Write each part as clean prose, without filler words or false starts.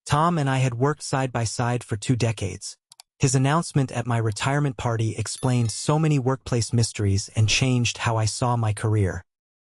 Tom and I had worked side by side for 2 decades. His announcement at my retirement party explained so many workplace mysteries and changed how I saw my career.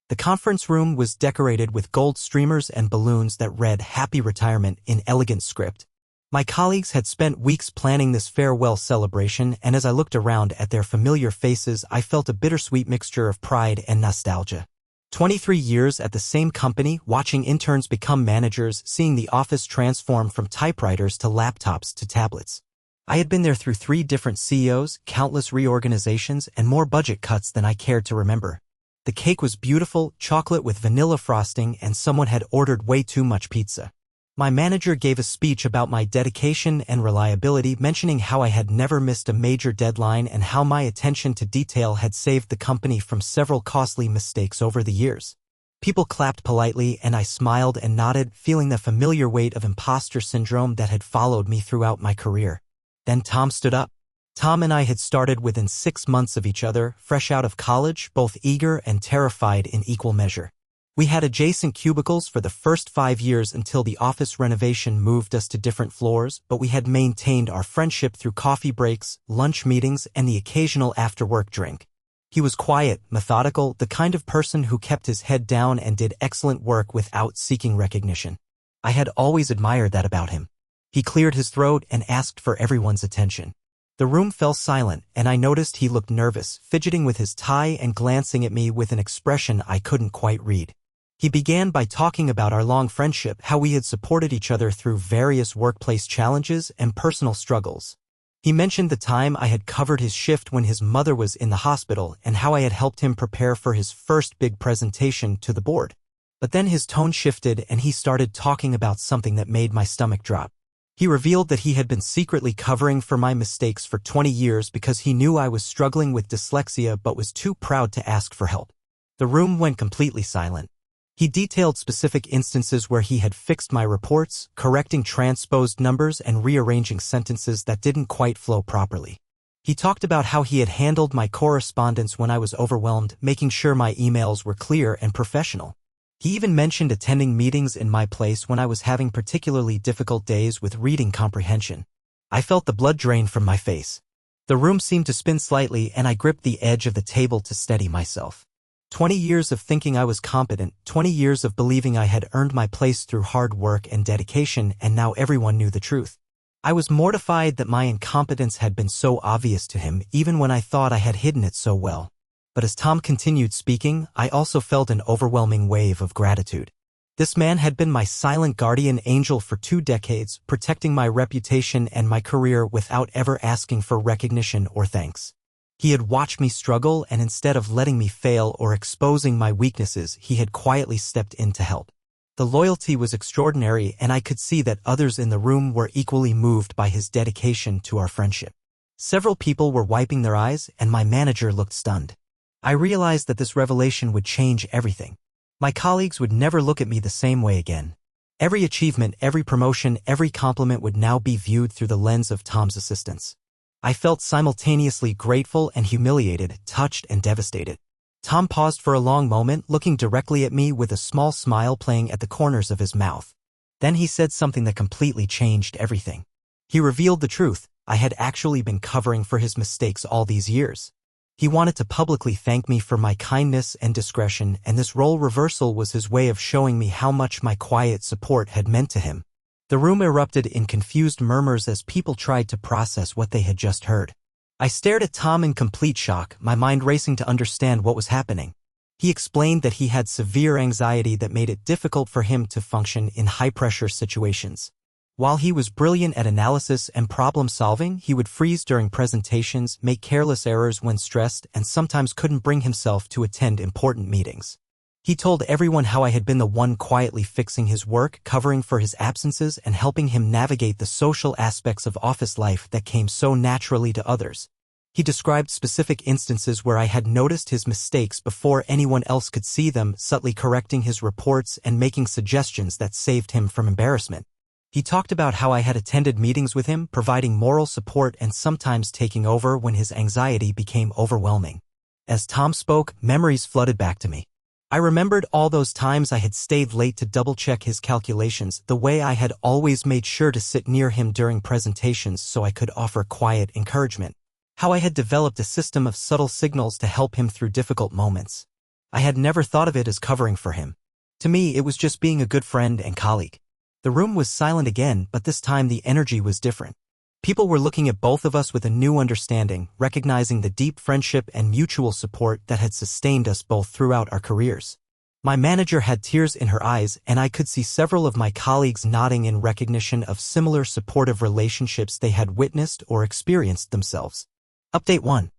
The conference room was decorated with gold streamers and balloons that read "Happy Retirement" in elegant script. My colleagues had spent weeks planning this farewell celebration, and as I looked around at their familiar faces, I felt a bittersweet mixture of pride and nostalgia. 23 years at the same company, watching interns become managers, seeing the office transform from typewriters to laptops to tablets. I had been there through 3 different CEOs, countless reorganizations, and more budget cuts than I cared to remember. The cake was beautiful, chocolate with vanilla frosting, and someone had ordered way too much pizza. My manager gave a speech about my dedication and reliability, mentioning how I had never missed a major deadline and how my attention to detail had saved the company from several costly mistakes over the years. People clapped politely, and I smiled and nodded, feeling the familiar weight of imposter syndrome that had followed me throughout my career. Then Tom stood up. Tom and I had started within 6 months of each other, fresh out of college, both eager and terrified in equal measure. We had adjacent cubicles for the first 5 years until the office renovation moved us to different floors, but we had maintained our friendship through coffee breaks, lunch meetings, and the occasional after-work drink. He was quiet, methodical, the kind of person who kept his head down and did excellent work without seeking recognition. I had always admired that about him. He cleared his throat and asked for everyone's attention. The room fell silent, and I noticed he looked nervous, fidgeting with his tie and glancing at me with an expression I couldn't quite read. He began by talking about our long friendship, how we had supported each other through various workplace challenges and personal struggles. He mentioned the time I had covered his shift when his mother was in the hospital and how I had helped him prepare for his first big presentation to the board. But then his tone shifted and he started talking about something that made my stomach drop. He revealed that he had been secretly covering for my mistakes for 20 years because he knew I was struggling with dyslexia but was too proud to ask for help. The room went completely silent. He detailed specific instances where he had fixed my reports, correcting transposed numbers and rearranging sentences that didn't quite flow properly. He talked about how he had handled my correspondence when I was overwhelmed, making sure my emails were clear and professional. He even mentioned attending meetings in my place when I was having particularly difficult days with reading comprehension. I felt the blood drain from my face. The room seemed to spin slightly, and I gripped the edge of the table to steady myself. 20 years of thinking I was competent, 20 years of believing I had earned my place through hard work and dedication, and now everyone knew the truth. I was mortified that my incompetence had been so obvious to him, even when I thought I had hidden it so well. But as Tom continued speaking, I also felt an overwhelming wave of gratitude. This man had been my silent guardian angel for 2 decades, protecting my reputation and my career without ever asking for recognition or thanks. He had watched me struggle, and instead of letting me fail or exposing my weaknesses, he had quietly stepped in to help. The loyalty was extraordinary, and I could see that others in the room were equally moved by his dedication to our friendship. Several people were wiping their eyes, and my manager looked stunned. I realized that this revelation would change everything. My colleagues would never look at me the same way again. Every achievement, every promotion, every compliment would now be viewed through the lens of Tom's assistance. I felt simultaneously grateful and humiliated, touched and devastated. Tom paused for a long moment, looking directly at me with a small smile playing at the corners of his mouth. Then he said something that completely changed everything. He revealed the truth. I had actually been covering for his mistakes all these years. He wanted to publicly thank me for my kindness and discretion, and this role reversal was his way of showing me how much my quiet support had meant to him. The room erupted in confused murmurs as people tried to process what they had just heard. I stared at Tom in complete shock, my mind racing to understand what was happening. He explained that he had severe anxiety that made it difficult for him to function in high-pressure situations. While he was brilliant at analysis and problem-solving, he would freeze during presentations, make careless errors when stressed, and sometimes couldn't bring himself to attend important meetings. He told everyone how I had been the one quietly fixing his work, covering for his absences, and helping him navigate the social aspects of office life that came so naturally to others. He described specific instances where I had noticed his mistakes before anyone else could see them, subtly correcting his reports and making suggestions that saved him from embarrassment. He talked about how I had attended meetings with him, providing moral support and sometimes taking over when his anxiety became overwhelming. As Tom spoke, memories flooded back to me. I remembered all those times I had stayed late to double-check his calculations, the way I had always made sure to sit near him during presentations so I could offer quiet encouragement, how I had developed a system of subtle signals to help him through difficult moments. I had never thought of it as covering for him. To me, it was just being a good friend and colleague. The room was silent again, but this time the energy was different. People were looking at both of us with a new understanding, recognizing the deep friendship and mutual support that had sustained us both throughout our careers. My manager had tears in her eyes, and I could see several of my colleagues nodding in recognition of similar supportive relationships they had witnessed or experienced themselves. Update 1.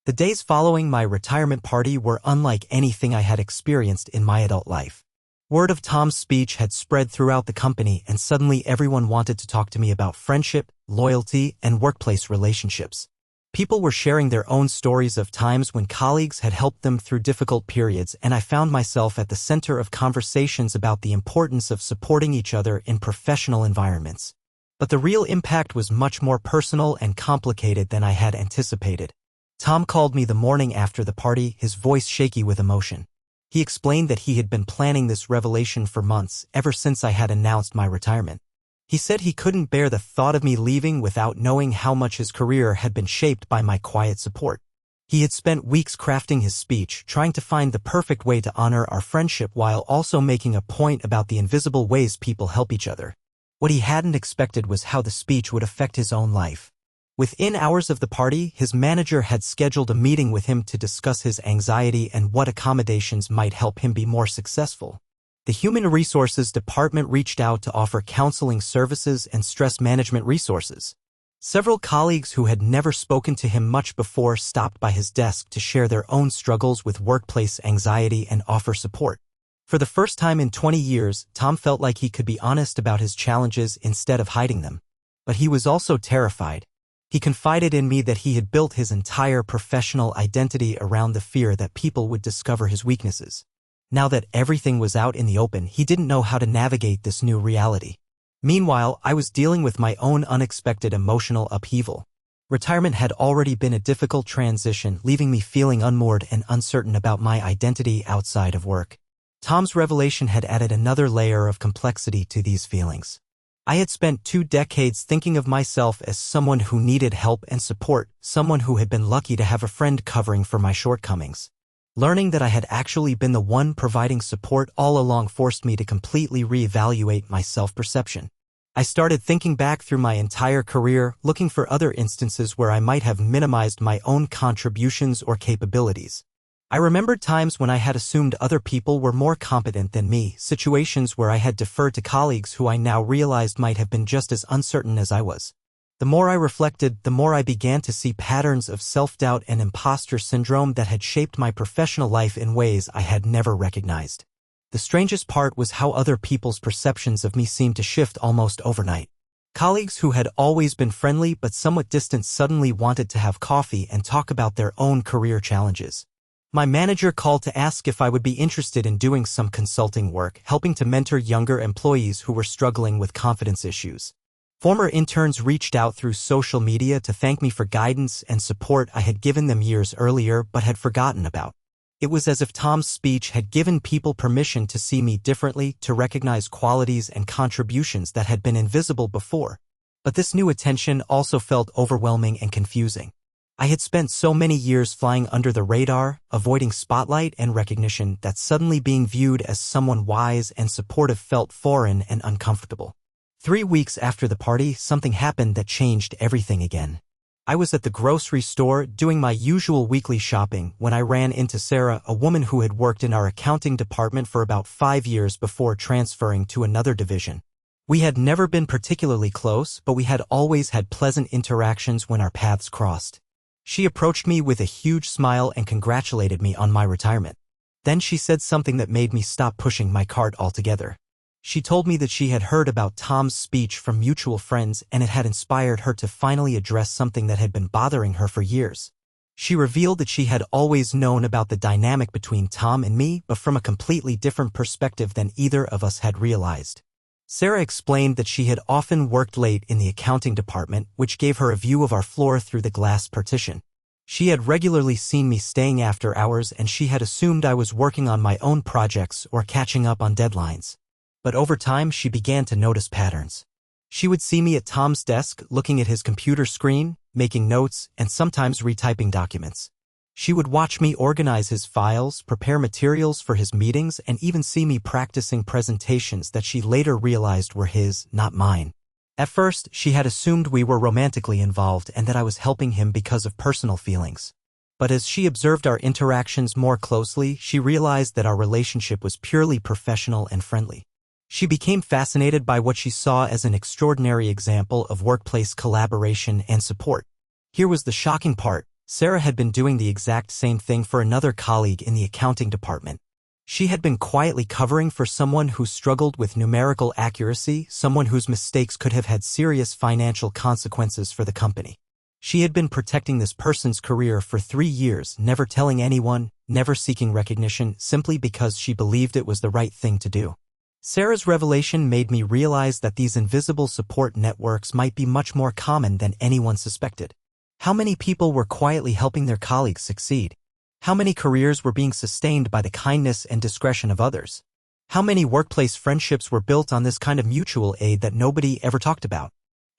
The days following my retirement party were unlike anything I had experienced in my adult life. Word of Tom's speech had spread throughout the company, and suddenly everyone wanted to talk to me about friendship, loyalty, and workplace relationships. People were sharing their own stories of times when colleagues had helped them through difficult periods, and I found myself at the center of conversations about the importance of supporting each other in professional environments. But the real impact was much more personal and complicated than I had anticipated. Tom called me the morning after the party, his voice shaky with emotion. He explained that he had been planning this revelation for months, ever since I had announced my retirement. He said he couldn't bear the thought of me leaving without knowing how much his career had been shaped by my quiet support. He had spent weeks crafting his speech, trying to find the perfect way to honor our friendship while also making a point about the invisible ways people help each other. What he hadn't expected was how the speech would affect his own life. Within hours of the party, his manager had scheduled a meeting with him to discuss his anxiety and what accommodations might help him be more successful. The Human Resources Department reached out to offer counseling services and stress management resources. Several colleagues who had never spoken to him much before stopped by his desk to share their own struggles with workplace anxiety and offer support. For the first time in 20 years, Tom felt like he could be honest about his challenges instead of hiding them. But he was also terrified. He confided in me that he had built his entire professional identity around the fear that people would discover his weaknesses. Now that everything was out in the open, he didn't know how to navigate this new reality. Meanwhile, I was dealing with my own unexpected emotional upheaval. Retirement had already been a difficult transition, leaving me feeling unmoored and uncertain about my identity outside of work. Tom's revelation had added another layer of complexity to these feelings. I had spent 2 decades thinking of myself as someone who needed help and support, someone who had been lucky to have a friend covering for my shortcomings. Learning that I had actually been the one providing support all along forced me to completely reevaluate my self-perception. I started thinking back through my entire career, looking for other instances where I might have minimized my own contributions or capabilities. I remembered times when I had assumed other people were more competent than me, situations where I had deferred to colleagues who I now realized might have been just as uncertain as I was. The more I reflected, the more I began to see patterns of self-doubt and imposter syndrome that had shaped my professional life in ways I had never recognized. The strangest part was how other people's perceptions of me seemed to shift almost overnight. Colleagues who had always been friendly but somewhat distant suddenly wanted to have coffee and talk about their own career challenges. My manager called to ask if I would be interested in doing some consulting work, helping to mentor younger employees who were struggling with confidence issues. Former interns reached out through social media to thank me for guidance and support I had given them years earlier but had forgotten about. It was as if Tom's speech had given people permission to see me differently, to recognize qualities and contributions that had been invisible before. But this new attention also felt overwhelming and confusing. I had spent so many years flying under the radar, avoiding spotlight and recognition, that suddenly being viewed as someone wise and supportive felt foreign and uncomfortable. 3 weeks after the party, something happened that changed everything again. I was at the grocery store doing my usual weekly shopping when I ran into Sarah, a woman who had worked in our accounting department for about 5 years before transferring to another division. We had never been particularly close, but we had always had pleasant interactions when our paths crossed. She approached me with a huge smile and congratulated me on my retirement. Then she said something that made me stop pushing my cart altogether. She told me that she had heard about Tom's speech from mutual friends and it had inspired her to finally address something that had been bothering her for years. She revealed that she had always known about the dynamic between Tom and me, but from a completely different perspective than either of us had realized. Sarah explained that she had often worked late in the accounting department, which gave her a view of our floor through the glass partition. She had regularly seen me staying after hours and she had assumed I was working on my own projects or catching up on deadlines. But over time she began to notice patterns. She would see me at Tom's desk, looking at his computer screen, making notes, and sometimes retyping documents. She would watch me organize his files, prepare materials for his meetings, and even see me practicing presentations that she later realized were his, not mine. At first, she had assumed we were romantically involved and that I was helping him because of personal feelings. But as she observed our interactions more closely, she realized that our relationship was purely professional and friendly. She became fascinated by what she saw as an extraordinary example of workplace collaboration and support. Here was the shocking part. Sarah had been doing the exact same thing for another colleague in the accounting department. She had been quietly covering for someone who struggled with numerical accuracy, someone whose mistakes could have had serious financial consequences for the company. She had been protecting this person's career for 3 years, never telling anyone, never seeking recognition, simply because she believed it was the right thing to do. Sarah's revelation made me realize that these invisible support networks might be much more common than anyone suspected. How many people were quietly helping their colleagues succeed? How many careers were being sustained by the kindness and discretion of others? How many workplace friendships were built on this kind of mutual aid that nobody ever talked about?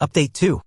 Update 2.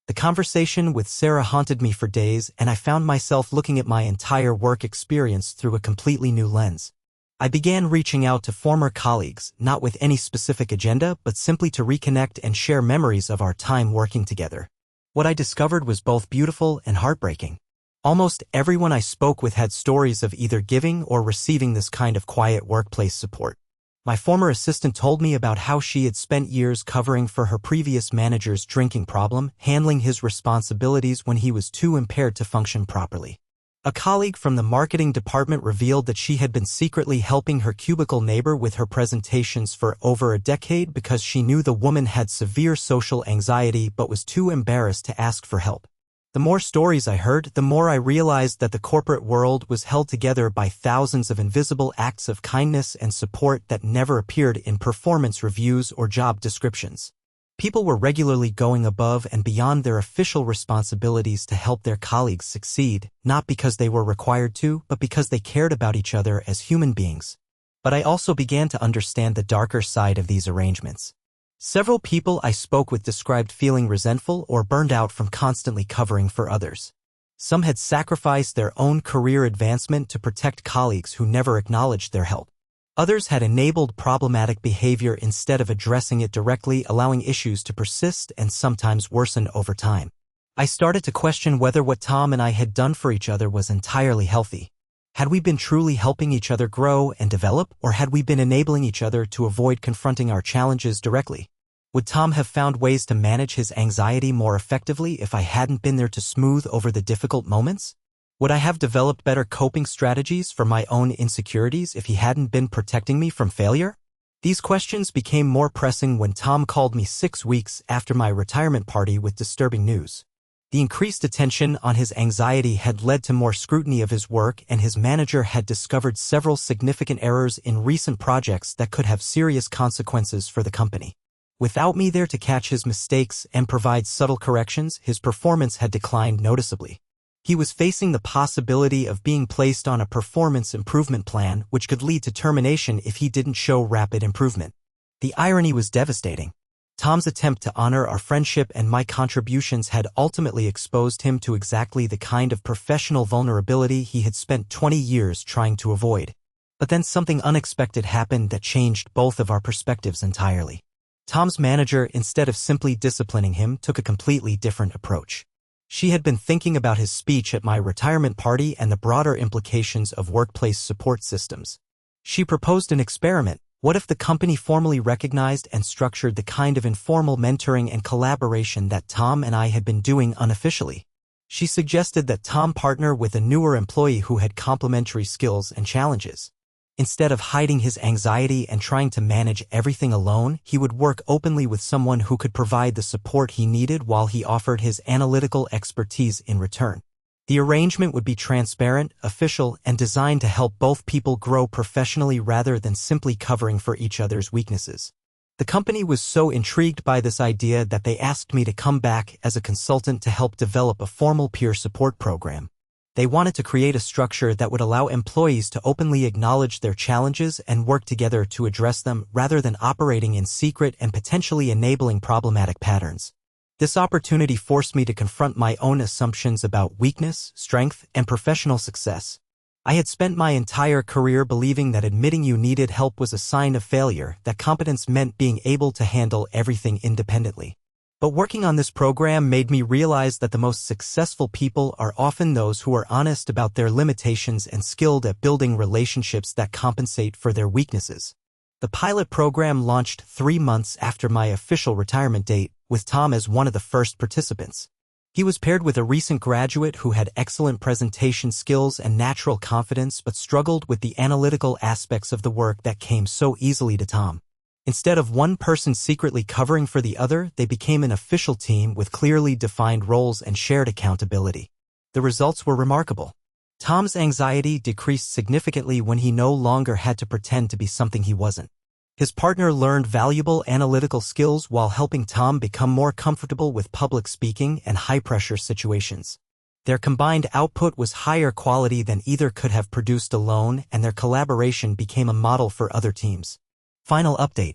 The conversation with Sarah haunted me for days, and I found myself looking at my entire work experience through a completely new lens. I began reaching out to former colleagues, not with any specific agenda, but simply to reconnect and share memories of our time working together. What I discovered was both beautiful and heartbreaking. Almost everyone I spoke with had stories of either giving or receiving this kind of quiet workplace support. My former assistant told me about how she had spent years covering for her previous manager's drinking problem, handling his responsibilities when he was too impaired to function properly. A colleague from the marketing department revealed that she had been secretly helping her cubicle neighbor with her presentations for over a decade because she knew the woman had severe social anxiety but was too embarrassed to ask for help. The more stories I heard, the more I realized that the corporate world was held together by thousands of invisible acts of kindness and support that never appeared in performance reviews or job descriptions. People were regularly going above and beyond their official responsibilities to help their colleagues succeed, not because they were required to, but because they cared about each other as human beings. But I also began to understand the darker side of these arrangements. Several people I spoke with described feeling resentful or burned out from constantly covering for others. Some had sacrificed their own career advancement to protect colleagues who never acknowledged their help. Others had enabled problematic behavior instead of addressing it directly, allowing issues to persist and sometimes worsen over time. I started to question whether what Tom and I had done for each other was entirely healthy. Had we been truly helping each other grow and develop, or had we been enabling each other to avoid confronting our challenges directly? Would Tom have found ways to manage his anxiety more effectively if I hadn't been there to smooth over the difficult moments? Would I have developed better coping strategies for my own insecurities if he hadn't been protecting me from failure? These questions became more pressing when Tom called me 6 weeks after my retirement party with disturbing news. The increased attention on his anxiety had led to more scrutiny of his work, and his manager had discovered several significant errors in recent projects that could have serious consequences for the company. Without me there to catch his mistakes and provide subtle corrections, his performance had declined noticeably. He was facing the possibility of being placed on a performance improvement plan, which could lead to termination if he didn't show rapid improvement. The irony was devastating. Tom's attempt to honor our friendship and my contributions had ultimately exposed him to exactly the kind of professional vulnerability he had spent 20 years trying to avoid. But then something unexpected happened that changed both of our perspectives entirely. Tom's manager, instead of simply disciplining him, took a completely different approach. She had been thinking about his speech at my retirement party and the broader implications of workplace support systems. She proposed an experiment. What if the company formally recognized and structured the kind of informal mentoring and collaboration that Tom and I had been doing unofficially? She suggested that Tom partner with a newer employee who had complementary skills and challenges. Instead of hiding his anxiety and trying to manage everything alone, he would work openly with someone who could provide the support he needed while he offered his analytical expertise in return. The arrangement would be transparent, official, and designed to help both people grow professionally rather than simply covering for each other's weaknesses. The company was so intrigued by this idea that they asked me to come back as a consultant to help develop a formal peer support program. They wanted to create a structure that would allow employees to openly acknowledge their challenges and work together to address them rather than operating in secret and potentially enabling problematic patterns. This opportunity forced me to confront my own assumptions about weakness, strength, and professional success. I had spent my entire career believing that admitting you needed help was a sign of failure, that competence meant being able to handle everything independently. But working on this program made me realize that the most successful people are often those who are honest about their limitations and skilled at building relationships that compensate for their weaknesses. The pilot program launched 3 months after my official retirement date, with Tom as one of the first participants. He was paired with a recent graduate who had excellent presentation skills and natural confidence but struggled with the analytical aspects of the work that came so easily to Tom. Instead of one person secretly covering for the other, they became an official team with clearly defined roles and shared accountability. The results were remarkable. Tom's anxiety decreased significantly when he no longer had to pretend to be something he wasn't. His partner learned valuable analytical skills while helping Tom become more comfortable with public speaking and high-pressure situations. Their combined output was higher quality than either could have produced alone, and their collaboration became a model for other teams. Final update.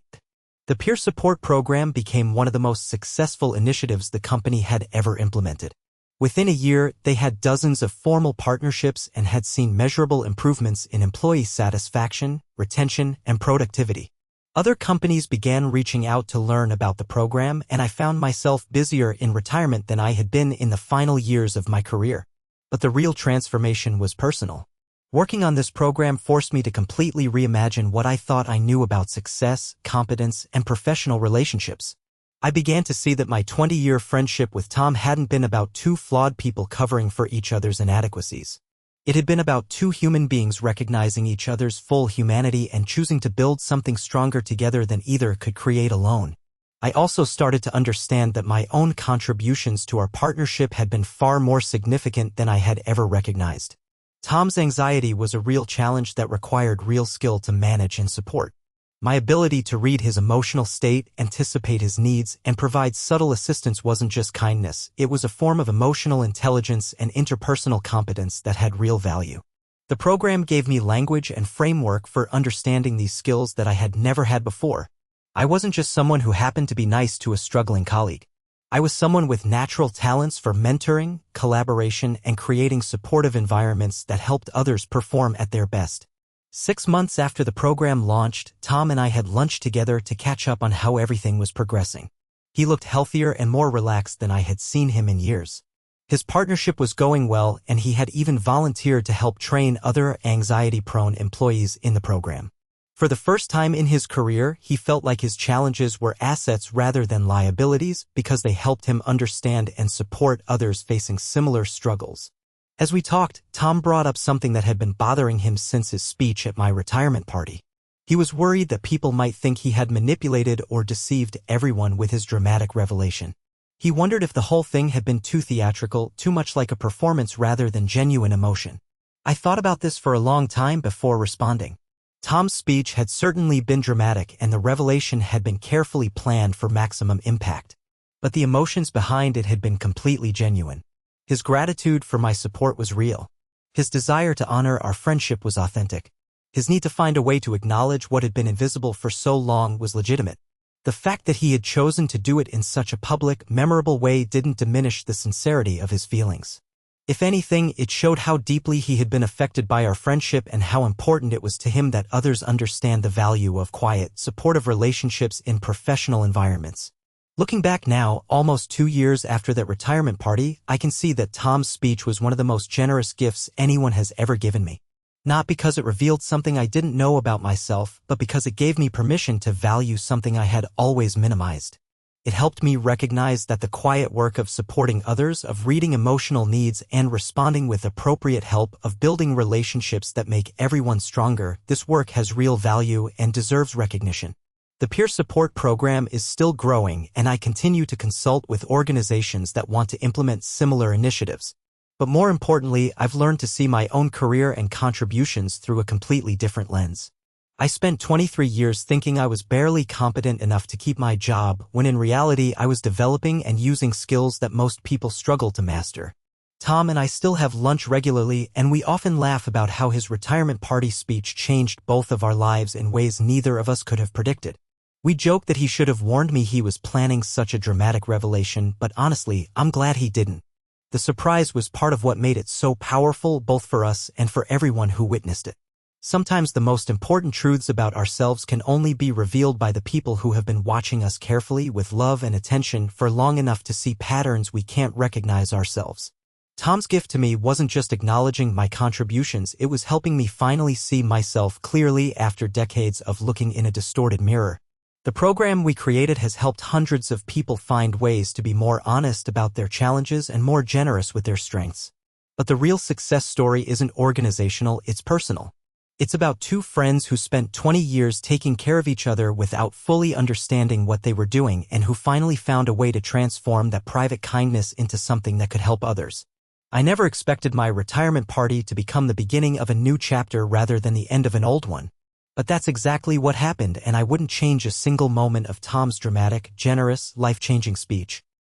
The peer support program became one of the most successful initiatives the company had ever implemented. Within a year, they had dozens of formal partnerships and had seen measurable improvements in employee satisfaction, retention, and productivity. Other companies began reaching out to learn about the program, and I found myself busier in retirement than I had been in the final years of my career. But the real transformation was personal. Working on this program forced me to completely reimagine what I thought I knew about success, competence, and professional relationships. I began to see that my 20-year friendship with Tom hadn't been about two flawed people covering for each other's inadequacies. It had been about two human beings recognizing each other's full humanity and choosing to build something stronger together than either could create alone. I also started to understand that my own contributions to our partnership had been far more significant than I had ever recognized. Tom's anxiety was a real challenge that required real skill to manage and support. My ability to read his emotional state, anticipate his needs, and provide subtle assistance wasn't just kindness, it was a form of emotional intelligence and interpersonal competence that had real value. The program gave me language and framework for understanding these skills that I had never had before. I wasn't just someone who happened to be nice to a struggling colleague. I was someone with natural talents for mentoring, collaboration, and creating supportive environments that helped others perform at their best. 6 months after the program launched, Tom and I had lunch together to catch up on how everything was progressing. He looked healthier and more relaxed than I had seen him in years. His partnership was going well, and he had even volunteered to help train other anxiety-prone employees in the program. For the first time in his career, he felt like his challenges were assets rather than liabilities because they helped him understand and support others facing similar struggles. As we talked, Tom brought up something that had been bothering him since his speech at my retirement party. He was worried that people might think he had manipulated or deceived everyone with his dramatic revelation. He wondered if the whole thing had been too theatrical, too much like a performance rather than genuine emotion. I thought about this for a long time before responding. Tom's speech had certainly been dramatic, and the revelation had been carefully planned for maximum impact. But the emotions behind it had been completely genuine. His gratitude for my support was real. His desire to honor our friendship was authentic. His need to find a way to acknowledge what had been invisible for so long was legitimate. The fact that he had chosen to do it in such a public, memorable way didn't diminish the sincerity of his feelings. If anything, it showed how deeply he had been affected by our friendship and how important it was to him that others understand the value of quiet, supportive relationships in professional environments. Looking back now, almost 2 years after that retirement party, I can see that Tom's speech was one of the most generous gifts anyone has ever given me. Not because it revealed something I didn't know about myself, but because it gave me permission to value something I had always minimized. It helped me recognize that the quiet work of supporting others, of reading emotional needs and responding with appropriate help, of building relationships that make everyone stronger, this work has real value and deserves recognition. The peer support program is still growing, and I continue to consult with organizations that want to implement similar initiatives. But more importantly, I've learned to see my own career and contributions through a completely different lens. I spent 23 years thinking I was barely competent enough to keep my job, when in reality I was developing and using skills that most people struggle to master. Tom and I still have lunch regularly, and we often laugh about how his retirement party speech changed both of our lives in ways neither of us could have predicted. We joke that he should have warned me he was planning such a dramatic revelation, but honestly, I'm glad he didn't. The surprise was part of what made it so powerful, both for us and for everyone who witnessed it. Sometimes the most important truths about ourselves can only be revealed by the people who have been watching us carefully with love and attention for long enough to see patterns we can't recognize ourselves. Tom's gift to me wasn't just acknowledging my contributions, it was helping me finally see myself clearly after decades of looking in a distorted mirror. The program we created has helped hundreds of people find ways to be more honest about their challenges and more generous with their strengths. But the real success story isn't organizational, it's personal. It's about two friends who spent 20 years taking care of each other without fully understanding what they were doing and who finally found a way to transform that private kindness into something that could help others. I never expected my retirement party to become the beginning of a new chapter rather than the end of an old one. But that's exactly what happened, and I wouldn't change a single moment of Tom's dramatic, generous, life-changing speech.